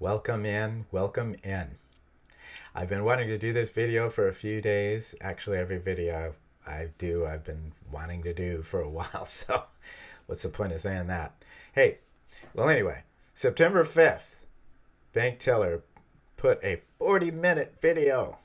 Welcome in, welcome in. I've been wanting to do this video for a few days. Actually, every video I've been wanting to do for a while, so what's the point of saying that? Hey, well anyway, September 5th, bank teller put a 40-minute video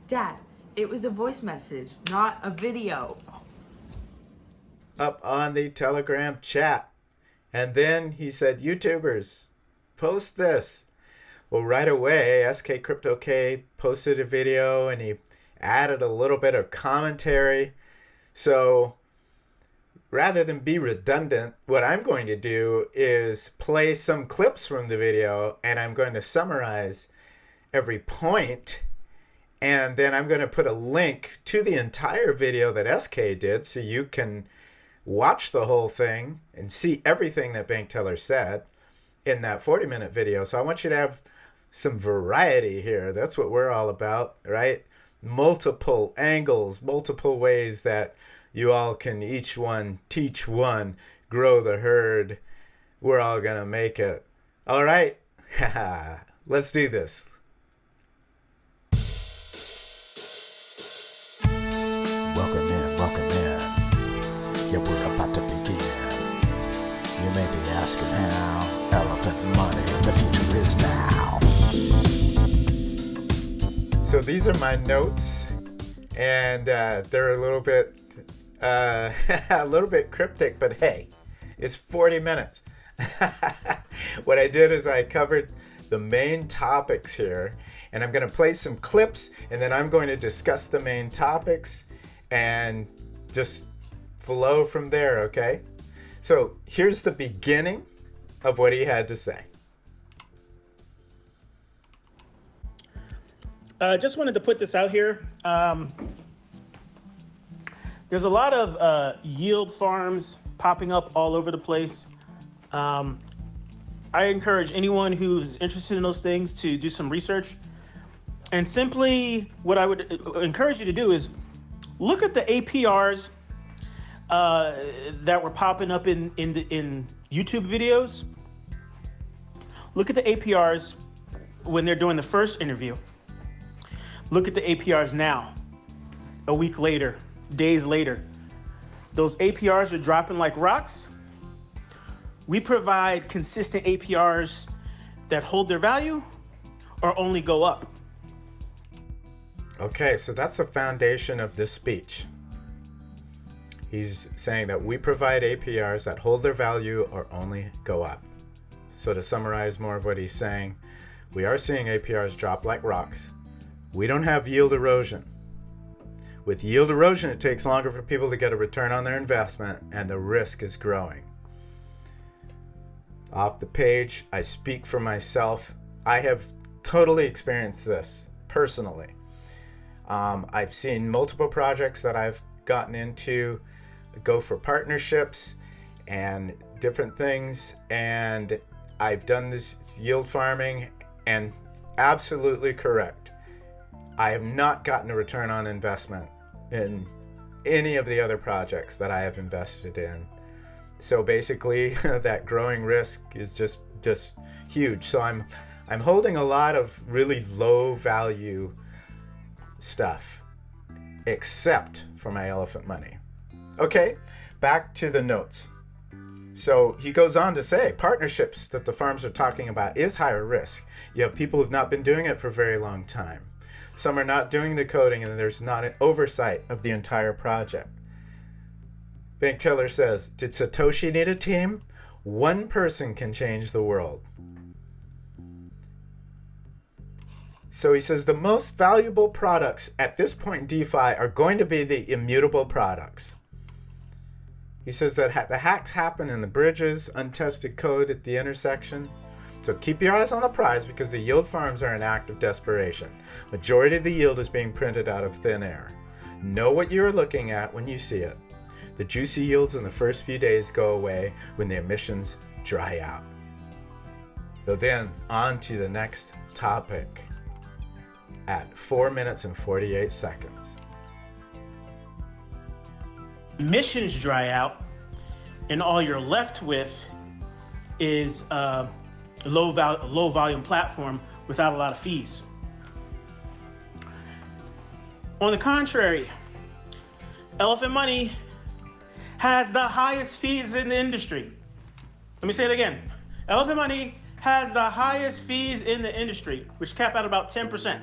Dad, it was a voice message, not a video. up on the Telegram chat. And then he said, YouTubers, post this. Well, right away, SK Crypto K posted a video and he added a little bit of commentary. So rather than be redundant, what I'm going to do is play some clips from the video and I'm going to summarize every point. And then I'm going to put a link to the entire video that SK did so you can watch the whole thing and see everything that Bank Teller said in that 40-minute video. So I want you to have some variety here. That's what we're all about, right? Multiple angles, multiple ways that you all can each one teach one, grow the herd. We're all going to make it. All right? Let's do this. Welcome in. Yeah, we're about to begin. You may be asking how. Elephant.Money, the future is now. So these are my notes, and they're a little bit cryptic, but hey, it's 40 minutes. What I did is I covered the main topics here, and I'm going to play some clips, and then I'm going to discuss the main topics and just flow from there, okay? So here's the beginning of what he had to say. Just wanted to put this out here. There's a lot of yield farms popping up all over the place. I encourage anyone who's interested in those things to do some research. And simply what I would encourage you to do is look at the APRs that were popping up in YouTube videos. Look at the APRs when they're doing the first interview. Look at the APRs now, a week later, days later. Those APRs are dropping like rocks. We provide consistent APRs that hold their value or only go up. Okay, so that's the foundation of this speech. He's saying that we provide APRs that hold their value or only go up. So to summarize more of what he's saying, we are seeing APRs drop like rocks. We don't have yield erosion. With yield erosion, it takes longer for people to get a return on their investment, and the risk is growing. Off the page, I speak for myself. I have totally experienced this personally. I've seen multiple projects that I've gotten into go for partnerships and different things, and I've done this yield farming, and absolutely correct. I have not gotten a return on investment in any of the other projects that I have invested in. So basically, that growing risk is just huge. So I'm holding a lot of really low value stuff, except for my Elephant.Money. Okay, back to the notes. So he goes on to say, partnerships that the farms are talking about is higher risk. You have people who've not been doing it for a very long time. Some are not doing the coding, and there's not an oversight of the entire project. Bank Teller says, did Satoshi need a team? One person can change the world. So he says the most valuable products at this point in DeFi are going to be the immutable products. He says that the hacks happen in the bridges, untested code at the intersection. So keep your eyes on the prize because the yield farms are an act of desperation. Majority of the yield is being printed out of thin air. Know what you're looking at when you see it. The juicy yields in the first few days go away when the emissions dry out. So then on to the next topic at 4 minutes and 48 seconds. Emissions dry out, and all you're left with is low volume platform without a lot of fees. On the contrary, Elephant.Money has the highest fees in the industry. Let me say it again. Elephant.Money has the highest fees in the industry, which cap out about 10%.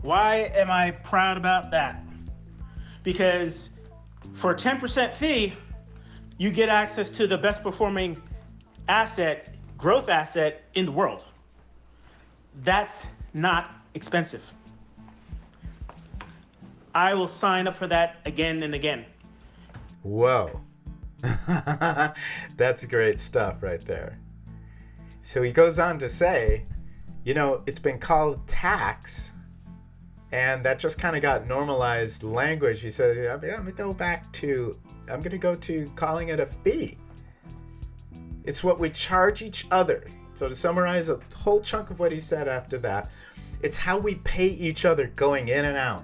Why am I proud about that? Because for a 10% fee, you get access to the best performing asset, growth asset in the world. That's not expensive. I will sign up for that again and again. Whoa. That's great stuff right there. So he goes on to say, it's been called tax, and that just kind of got normalized language. He said, I'm going to go to calling it a fee. It's what we charge each other. So to summarize a whole chunk of what he said after that, it's how we pay each other going in and out.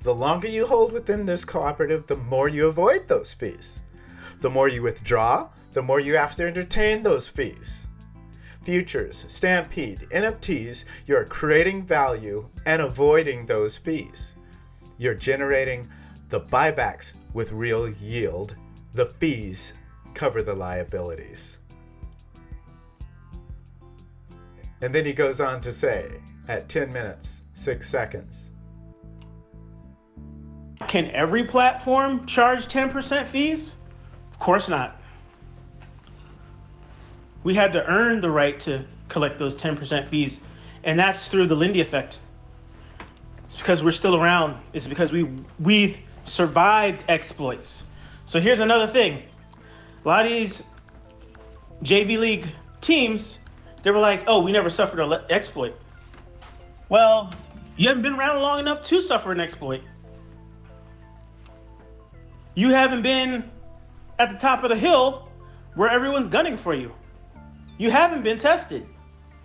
The longer you hold within this cooperative, the more you avoid those fees. The more you withdraw, the more you have to entertain those fees. Futures, Stampede, NFTs, you're creating value and avoiding those fees. You're generating the buybacks with real yield. The fees cover the liabilities. And then he goes on to say, at 10 minutes, 6 seconds. Can every platform charge 10% fees? Of course not. We had to earn the right to collect those 10% fees, and that's through the Lindy effect. It's because we're still around. It's because we've survived exploits. So here's another thing. A lot of these JV League teams, they were like, oh, we never suffered an exploit. Well, you haven't been around long enough to suffer an exploit. You haven't been at the top of the hill where everyone's gunning for you. You haven't been tested.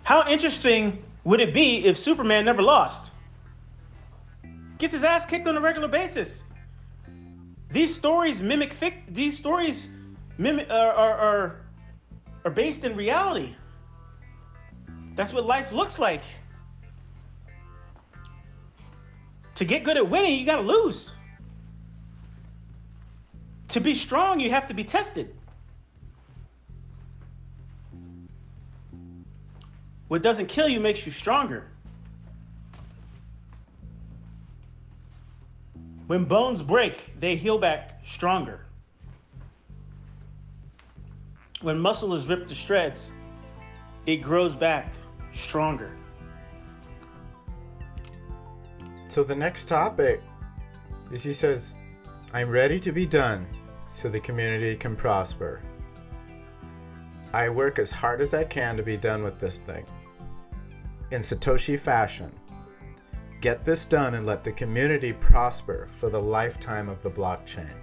How interesting would it be if Superman never lost? Gets his ass kicked on a regular basis. These stories are based in reality. That's what life looks like. To get good at winning, you gotta lose. To be strong, you have to be tested. What doesn't kill you makes you stronger. When bones break, they heal back stronger. When muscle is ripped to shreds, it grows back stronger. So the next topic is, he says, I'm ready to be done so the community can prosper. I work as hard as I can to be done with this thing. In Satoshi fashion, get this done and let the community prosper for the lifetime of the blockchain.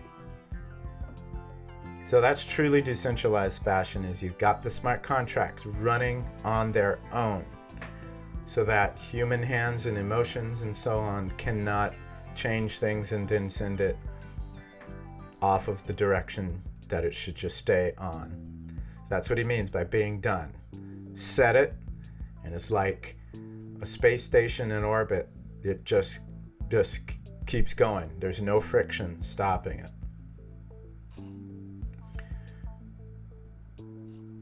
So that's truly decentralized fashion, is you've got the smart contracts running on their own so that human hands and emotions and so on cannot change things and then send it off of the direction that it should just stay on. That's what he means by being done. Set it, and it's like a space station in orbit. It just keeps going. There's no friction stopping it.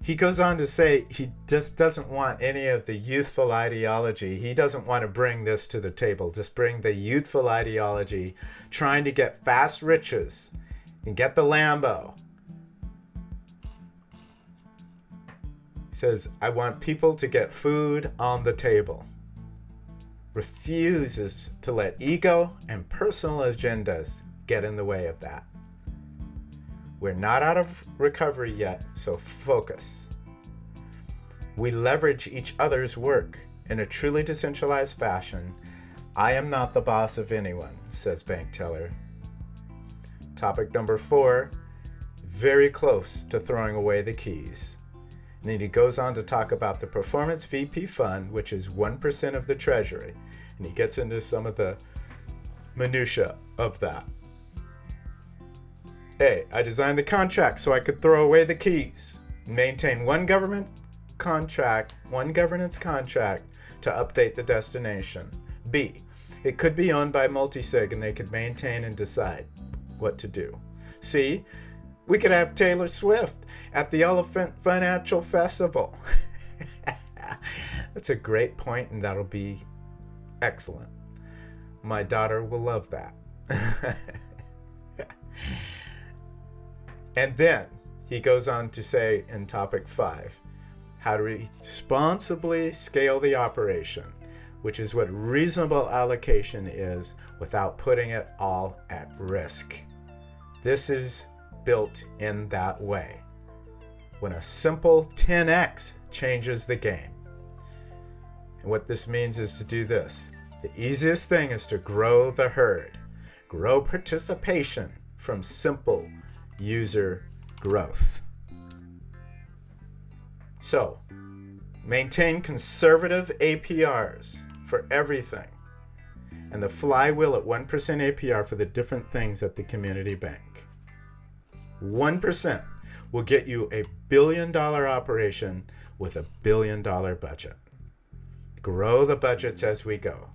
He goes on to say he just doesn't want any of the youthful ideology. He doesn't want to bring this to the table. Just bring the youthful ideology, trying to get fast riches and get the Lambo. He says, I want people to get food on the table. Refuses to let ego and personal agendas get in the way of that. We're not out of recovery yet, so focus. We leverage each other's work in a truly decentralized fashion. I am not the boss of anyone, says Bank Teller. Topic number 4, very close to throwing away the keys. And then he goes on to talk about the Performance VP Fund, which is 1% of the treasury. And he gets into some of the minutia of that. Hey, I designed the contract so I could throw away the keys. Maintain one governance contract to update the destination. B, it could be owned by multisig and they could maintain and decide what to do. C, we could have Taylor Swift at the Elephant Financial Festival. That's a great point, and that'll be excellent. My daughter will love that. And then he goes on to say in topic 5, how to responsibly scale the operation, which is what reasonable allocation is without putting it all at risk. This is built in that way. When a simple 10x changes the game. And what this means is to do this. The easiest thing is to grow the herd. Grow participation from simple user growth. So, maintain conservative APRs for everything. And the flywheel at 1% APR for the different things at the community bank. 1% will get you a $1 billion operation with a $1 billion budget. Grow the budgets as we go.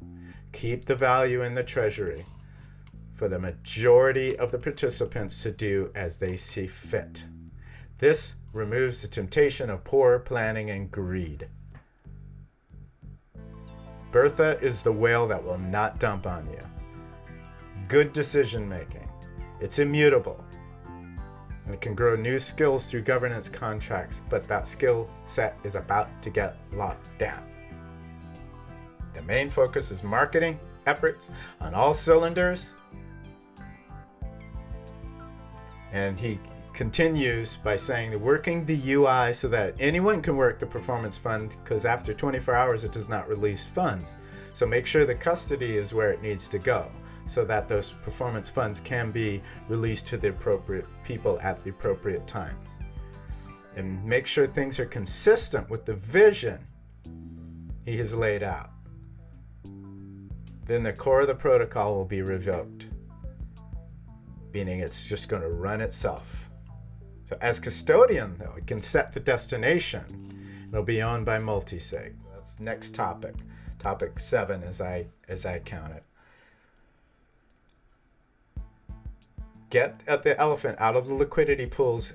Keep the value in the treasury for the majority of the participants to do as they see fit. This removes the temptation of poor planning and greed. Bertha is the whale that will not dump on you. Good decision making. It's immutable. And it can grow new skills through governance contracts, but that skill set is about to get locked down. The main focus is marketing efforts on all cylinders. And he continues by saying working the UI so that anyone can work the performance fund, because after 24 hours it does not release funds. So make sure the custody is where it needs to go so that those performance funds can be released to the appropriate people at the appropriate times. And make sure things are consistent with the vision he has laid out. Then the core of the protocol will be revoked, meaning it's just going to run itself. So as custodian, though, it can set the destination. It'll be owned by multisig. That's next topic. Topic 7 as I count it. Get at the elephant out of the liquidity pools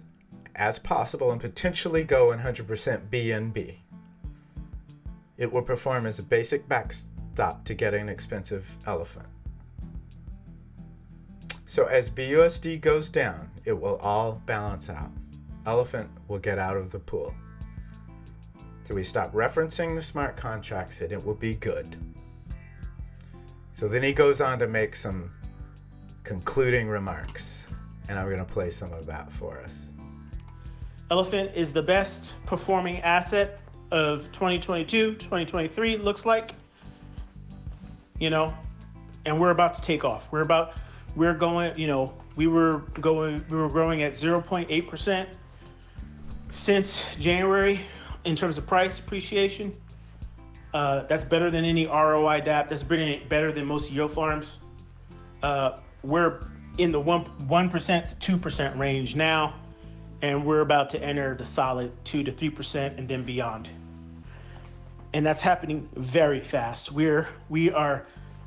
as possible and potentially go 100% BNB. It will perform as a basic backstop to getting an expensive elephant. So as BUSD goes down, it will all balance out. Elephant will get out of the pool. So we stop referencing the smart contracts and it will be good. So then he goes on to make some concluding remarks. And I'm going to play some of that for us. Elephant is the best performing asset of 2022, 2023, looks like. You know, and we're about to take off. We were growing at 0.8% since January in terms of price appreciation. That's better than any ROI DApp. That's better than most yield farms. We're in the 1% to 2% range now, and we're about to enter the solid 2 to 3% and then beyond. And that's happening very fast. We are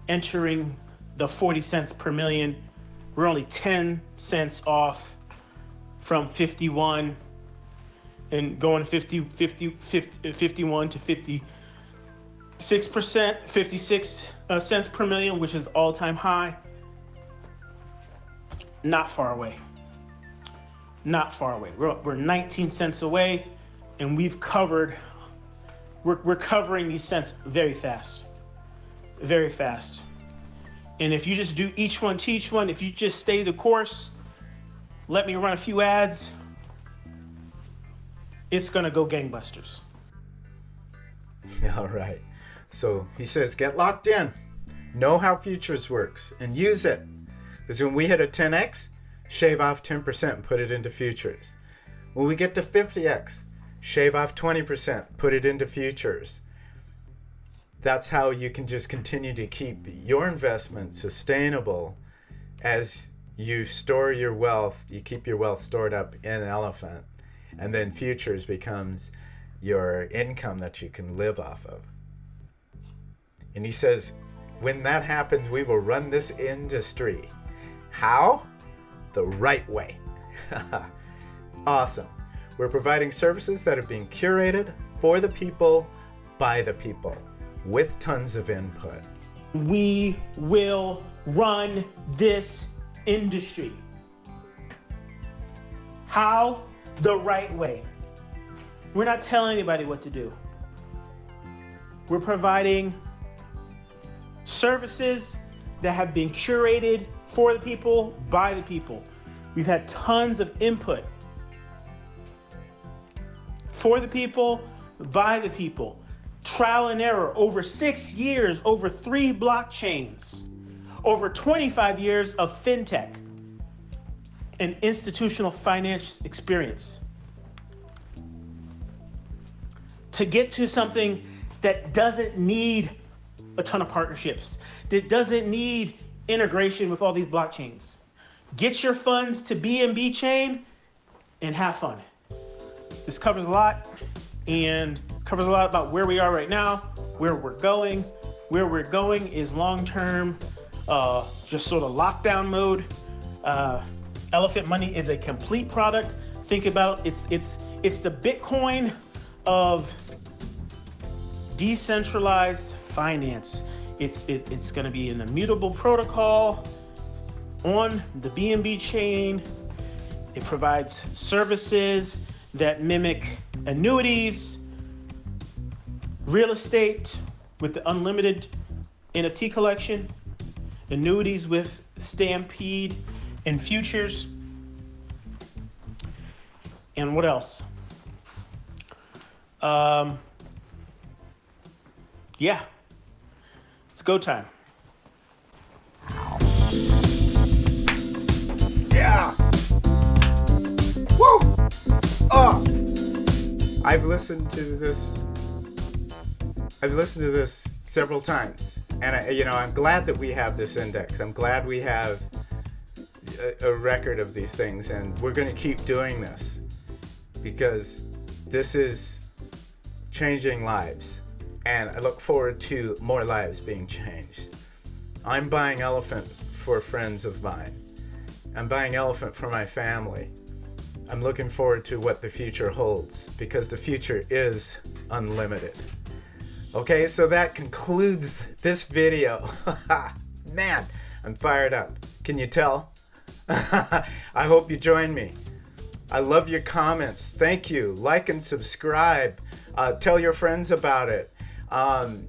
entering the 40 cents per million. We're only 10 cents off from 51 and going to 51 to 56 cents per million, which is all-time high. Not far away. Not far away. We're 19 cents away, and we're covering these cents very fast. Very fast. And if you just do each one, teach one, if you just stay the course, let me run a few ads, it's going to go gangbusters. All right. So he says, get locked in. Know how futures works and use it. Because when we hit a 10x, shave off 10% and put it into futures. When we get to 50x, shave off 20%, put it into futures. That's how you can just continue to keep your investment sustainable as you store your wealth. You keep your wealth stored up in Elephant, And then futures becomes your income that you can live off of. And he says, when that happens, we will run this industry. How? The right way. Awesome. We're providing services that are being curated for the people, by the people, with tons of input. We will run this industry. How? The right way. We're not telling anybody what to do. We're providing services that have been curated for the people, by the people. We've had tons of input. For the people, by the people. Trial and error over 6 years, over 3 blockchains, over 25 years of fintech and institutional finance experience. To get to something that doesn't need a ton of partnerships, that doesn't need integration with all these blockchains. Get your funds to BNB chain and have fun. This covers a lot and covers a lot about where we are right now, where we're going. Where we're going is long-term, just sort of lockdown mode. Elephant.Money is a complete product. Think about it's the Bitcoin of decentralized finance. It's going to be an immutable protocol on the BNB chain. It provides services that mimic annuities, real estate with the unlimited NFT collection, annuities with Stampede and futures. And what else? Yeah, it's go time. Yeah! Woo! Oh! I've listened to this several times, and I'm glad that we have this index. I'm glad we have a record of these things, and we're going to keep doing this because this is changing lives, and I look forward to more lives being changed. I'm buying Elephant for friends of mine. I'm buying Elephant for my family. I'm looking forward to what the future holds because the future is unlimited. Okay, so that concludes this video. Man, I'm fired up. Can you tell? I hope you join me. I love your comments. Thank you. Like and subscribe. Tell your friends about it.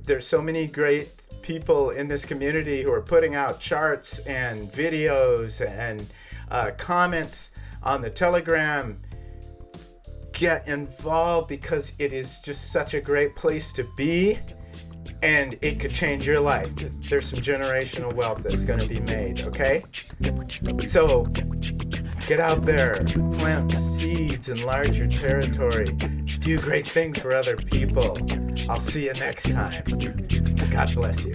There's so many great people in this community who are putting out charts and videos and comments on the Telegram. Get involved because it is just such a great place to be, and it could change your life. There's some generational wealth that's going to be made, okay? So get out there, plant seeds, enlarge your territory, do great things for other people. I'll see you next time. God bless you.